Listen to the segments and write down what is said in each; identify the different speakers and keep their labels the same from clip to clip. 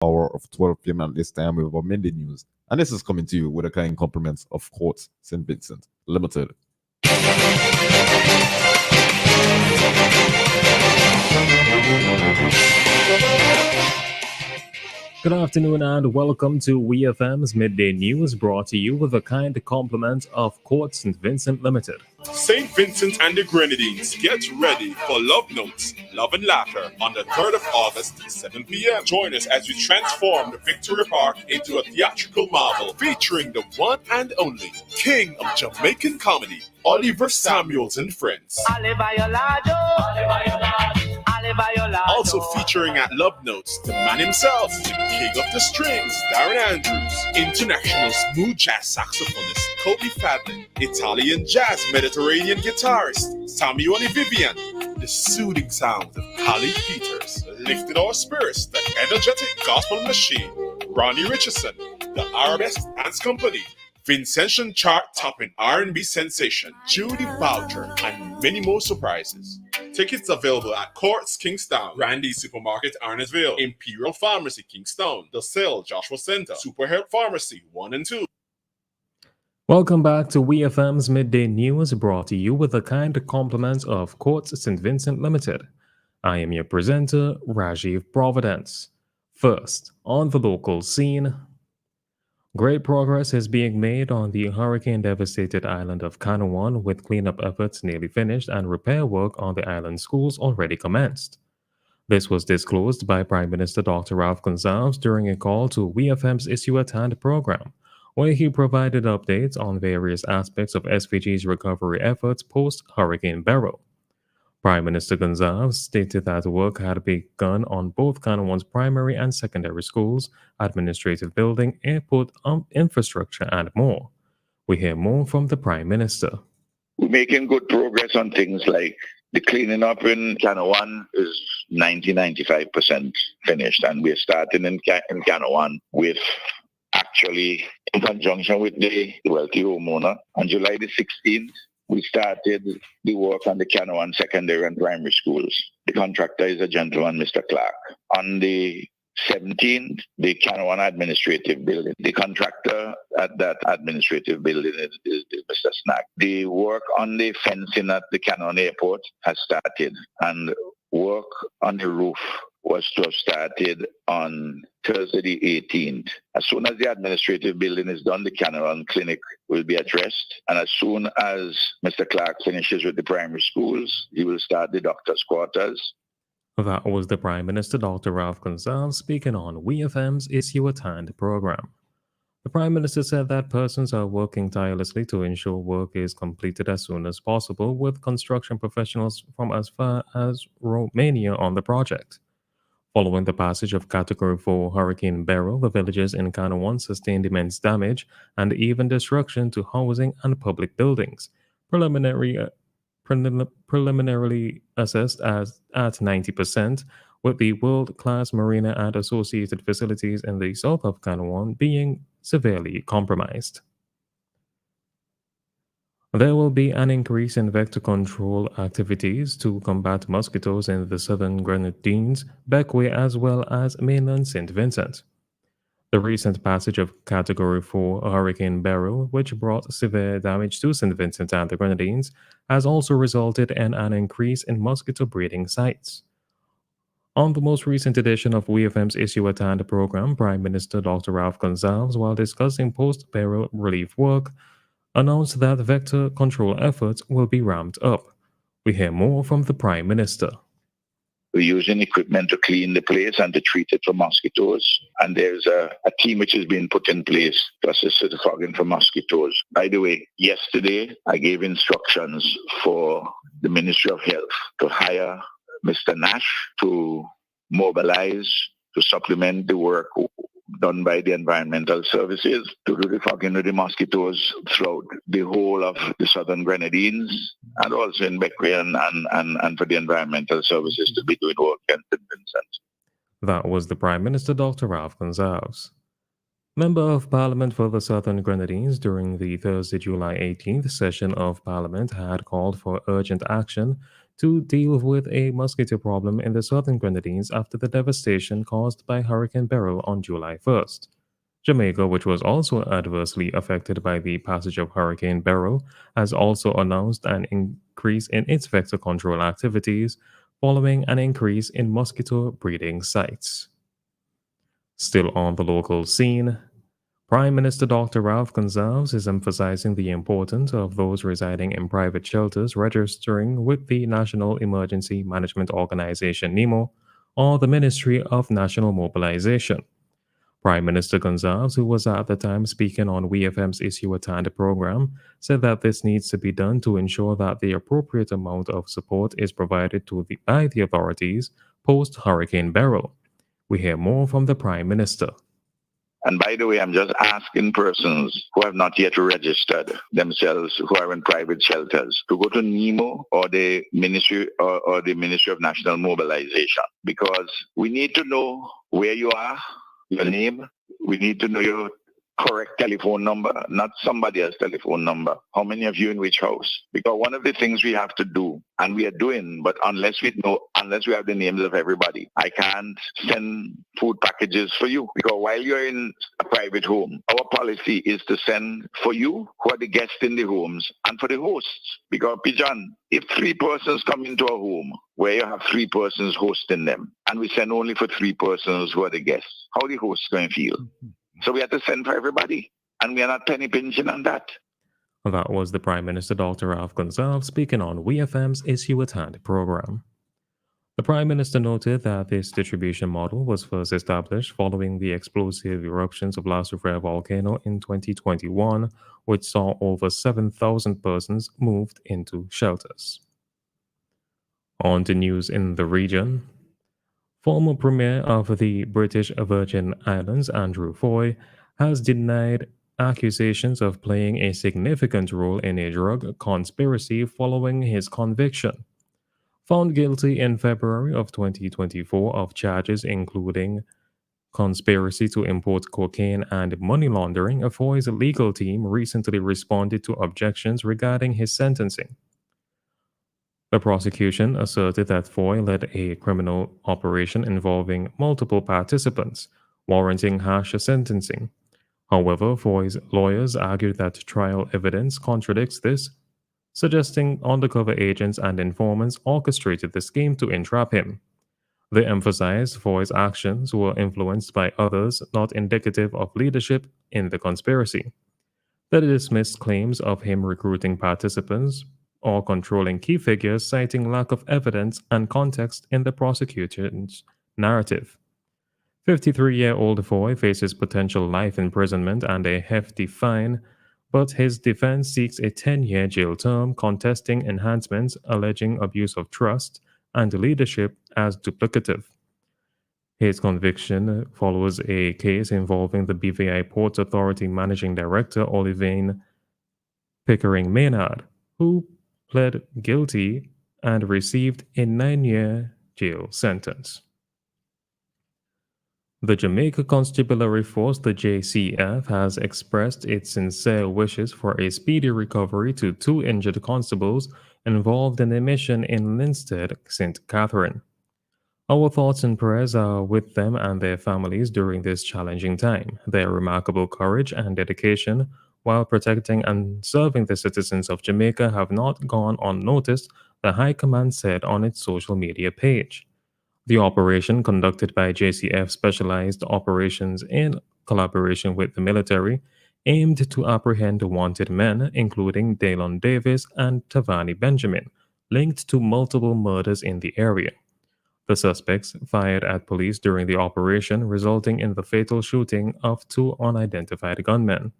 Speaker 1: hour of 12 p.m. at this time with our Midday news. And this is coming to you with a kind compliments of Courts St. Vincent Limited.
Speaker 2: Good afternoon and welcome to WEFM's Midday News, brought to you with a kind compliment of Court St. Vincent Limited.
Speaker 3: St. Vincent and the Grenadines, get ready for Love Notes, Love and Laughter on the 3rd of August, 7 p.m. Join us as we transform the Victoria Park into a theatrical marvel featuring the one and only King of Jamaican comedy, Oliver Samuels and Friends. Also featuring at Love Notes, the man himself, the king of the strings, Darren Andrews, international smooth jazz saxophonist, Kobe Fadlin, Italian jazz Mediterranean guitarist, Samuel Vivian, the soothing sounds of Holly Peters, lifted our spirits, the energetic gospel machine, Ronnie Richardson, the Arabesque Dance Company, Vincentian chart-topping R&B sensation, Judy Boucher, and many more surprises. Tickets available at Courts Kingstown, Randy Supermarket Arnesville, Imperial Pharmacy Kingstown, The Sale Joshua Center, Super Health Pharmacy 1 and 2.
Speaker 2: Welcome back to WEFM's Midday News, brought to you with a kind compliment of Courts St. Vincent Limited. I am your presenter, Rajiv Providence. First, on the local scene, great progress is being made on the hurricane-devastated island of Kanawan, with cleanup efforts nearly finished and repair work on the island schools already commenced. This was disclosed by Prime Minister Dr. Ralph Gonsalves during a call to WEFM's Issue at Hand program, where he provided updates on various aspects of SVG's recovery efforts post-Hurricane Beryl. Prime Minister Gonsalves stated that work had begun on both Kanawan's primary and secondary schools, administrative building, airport infrastructure, and more. We hear more from the Prime Minister.
Speaker 4: We're making good progress on things like the cleaning up in Kanawan is 90-95% finished, and we're starting in Kanawan with actually in conjunction with the wealthy homeowner. On July the 16th, we started the work on the Kanawan secondary and primary schools. The contractor is a gentleman, Mr. Clark. On the 17th, the Kanawan administrative building. The contractor at that administrative building is Mr. Snack. The work on the fencing at the Kanawan airport has started, and work on the roof was to have started on Thursday the 18th. As soon as the administrative building is done, the Kanawan clinic will be addressed. And as soon as Mr. Clark finishes with the primary schools, he will start the doctor's quarters.
Speaker 2: That was the Prime Minister, Dr. Ralph Gonsalves, speaking on WEFM's Issue at Hand program. The Prime Minister said that persons are working tirelessly to ensure work is completed as soon as possible, with construction professionals from as far as Romania on the project. Following the passage of Category 4 Hurricane Beryl, the villages in Kanawan sustained immense damage and even destruction to housing and public buildings, preliminarily assessed as at 90%, with the world-class marina and associated facilities in the south of Kanawan being severely compromised. There will be an increase in vector control activities to combat mosquitoes in the southern Grenadines, Bequia, as well as mainland St. Vincent. The recent passage of Category 4 Hurricane Beryl, which brought severe damage to St. Vincent and the Grenadines, has also resulted in an increase in mosquito breeding sites. On the most recent edition of WEFM's Issue at Hand program, Prime Minister Dr. Ralph Gonsalves, while discussing post-Beryl relief work, announced that vector control efforts will be ramped up. We hear more from the Prime Minister.
Speaker 4: We're using equipment to clean the place and to treat it for mosquitoes. And there's a team which has been put in place to assist with the fogging for mosquitoes. By the way, yesterday I gave instructions for the Ministry of Health to hire Mr. Nash to mobilize, to supplement the work done by the environmental services to do the fogging of the mosquitoes throughout the whole of the southern Grenadines, and also in Bequia and for the environmental services to be doing work in St. Vincent.
Speaker 2: That was the Prime Minister, Dr. Ralph Gonsalves. Member of Parliament for the Southern Grenadines during the Thursday, July 18th session of Parliament had called for urgent action to deal with a mosquito problem in the southern Grenadines after the devastation caused by Hurricane Beryl on July 1st. Jamaica, which was also adversely affected by the passage of Hurricane Beryl, has also announced an increase in its vector control activities following an increase in mosquito breeding sites. Still on the local scene, Prime Minister Dr. Ralph Gonsalves is emphasizing the importance of those residing in private shelters registering with the National Emergency Management Organization NEMO or the Ministry of National Mobilization. Prime Minister Gonsalves, who was at the time speaking on WEFM's Issue at Hand program, said that this needs to be done to ensure that the appropriate amount of support is provided by the authorities post-Hurricane Beryl. We hear more from the Prime Minister.
Speaker 4: And by the way, I'm just asking persons who have not yet registered themselves, who are in private shelters, to go to NEMO or the Ministry or the Ministry of National Mobilization, because we need to know where you are, your name. We need to know your correct telephone number, not somebody else's telephone number. How many of you in which house? Because one of the things we have to do, and we are doing, but unless we have the names of everybody, I can't send food packages for you. Because while you're in a private home, our policy is to send for you, who are the guests in the homes, and for the hosts. Because, Pijan, if 3 persons come into a home where you have 3 persons hosting them, and we send only for 3 persons who are the guests, how are the hosts going to feel? So we have to send for everybody, and we are not penny pinching on that.
Speaker 2: That was the Prime Minister Dr. Ralph Gonsalves speaking on WEFM's Issue at Hand program. The Prime Minister noted that this distribution model was first established following the explosive eruptions of La Soufrière volcano in 2021, which saw over 7,000 persons moved into shelters. On to news in the region. Former Premier of the British Virgin Islands, Andrew Foy, has denied accusations of playing a significant role in a drug conspiracy following his conviction. Found guilty in February of 2024 of charges including conspiracy to import cocaine and money laundering, Foy's legal team recently responded to objections regarding his sentencing. The prosecution asserted that Foy led a criminal operation involving multiple participants, warranting harsher sentencing. However, Foy's lawyers argued that trial evidence contradicts this, suggesting undercover agents and informants orchestrated the scheme to entrap him. They emphasized Foy's actions were influenced by others not indicative of leadership in the conspiracy. They dismissed claims of him recruiting participants or controlling key figures, citing lack of evidence and context in the prosecution's narrative. 53-year-old Foy faces potential life imprisonment and a hefty fine, but his defense seeks a 10-year jail term, contesting enhancements alleging abuse of trust and leadership as duplicative. His conviction follows a case involving the BVI Ports Authority Managing Director Olivine Pickering Maynard, who pled guilty and received a 9-year jail sentence. The Jamaica Constabulary Force, the JCF, has expressed its sincere wishes for a speedy recovery to 2 injured constables involved in a mission in Linstead, St. Catherine. Our thoughts and prayers are with them and their families during this challenging time. Their remarkable courage and dedication while protecting and serving the citizens of Jamaica have not gone unnoticed, the High Command said on its social media page. The operation, conducted by JCF Specialized Operations in collaboration with the military, aimed to apprehend wanted men, including Daylon Davis and Tavani Benjamin, linked to multiple murders in the area. The suspects fired at police during the operation, resulting in the fatal shooting of 2 unidentified gunmen.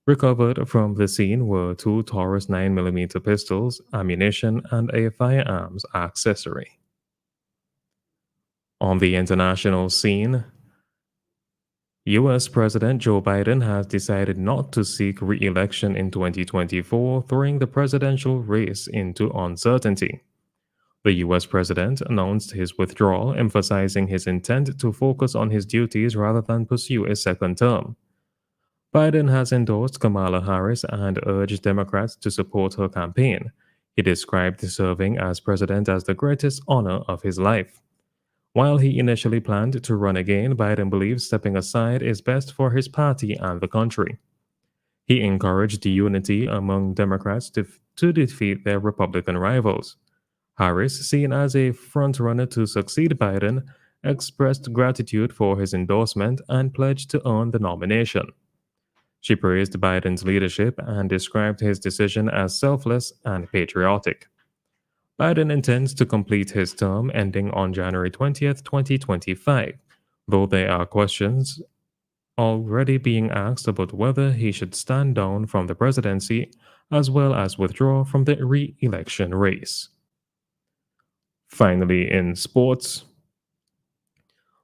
Speaker 2: Recovered from the scene were 2 Taurus 9mm pistols, ammunition, and a firearms accessory. On the international scene, U.S. President Joe Biden has decided not to seek re-election in 2024, throwing the presidential race into uncertainty. The U.S. president announced his withdrawal, emphasizing his intent to focus on his duties rather than pursue a second term. Biden has endorsed Kamala Harris and urged Democrats to support her campaign. He described serving as president as the greatest honor of his life. While he initially planned to run again, Biden believes stepping aside is best for his party and the country. He encouraged unity among Democrats to defeat their Republican rivals. Harris, seen as a frontrunner to succeed Biden, expressed gratitude for his endorsement and pledged to earn the nomination. She praised Biden's leadership and described his decision as selfless and patriotic. Biden intends to complete his term ending on January 20th, 2025, though there are questions already being asked about whether he should stand down from the presidency as well as withdraw from the re-election race. Finally, in sports,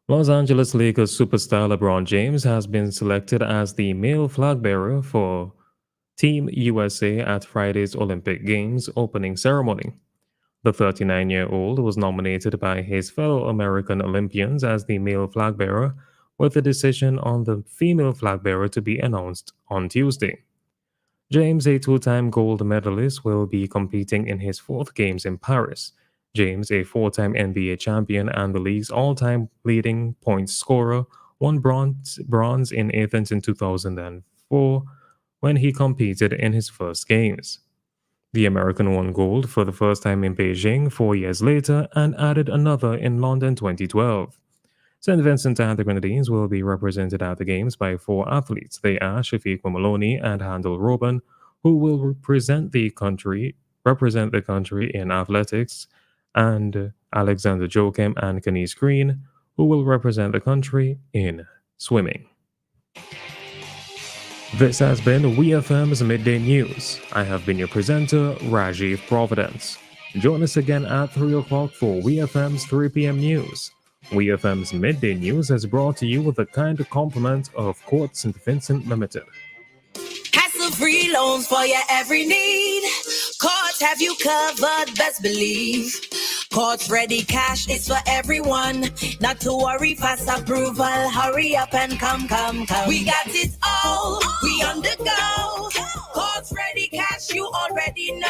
Speaker 2: Los Angeles Lakers superstar LeBron James has been selected as the male flag bearer for Team USA at Friday's Olympic Games opening ceremony. The 39-year-old was nominated by his fellow American Olympians as the male flag bearer, with the decision on the female flag bearer to be announced on Tuesday. James, a two-time gold medalist, will be competing in his fourth Games in Paris. James, a four-time NBA champion and the league's all-time leading points scorer, won bronze in Athens in 2004 when he competed in his first Games. The American won gold for the first time in Beijing 4 years later and added another in London 2012. St. Vincent and the Grenadines will be represented at the Games by four athletes. They are Shafiq Maloney and Handel Robben, who will represent the country in athletics, and Alexander Joachim and Kenise Green, who will represent the country in swimming. This has been WEFM's Midday News. I have been your presenter, Rajiv Providence. Join us again at 3 o'clock for WEFM's 3 p.m. news. WEFM's Midday News is brought to you with the kind compliment of Court St. Vincent Limited.
Speaker 5: Hassle-free loans for your every need. Courts have you covered, best believe. Courts Ready Cash is for everyone. Not to worry, fast approval. Hurry up and come. We got it all. We on the go. Courts Ready Cash, you already know.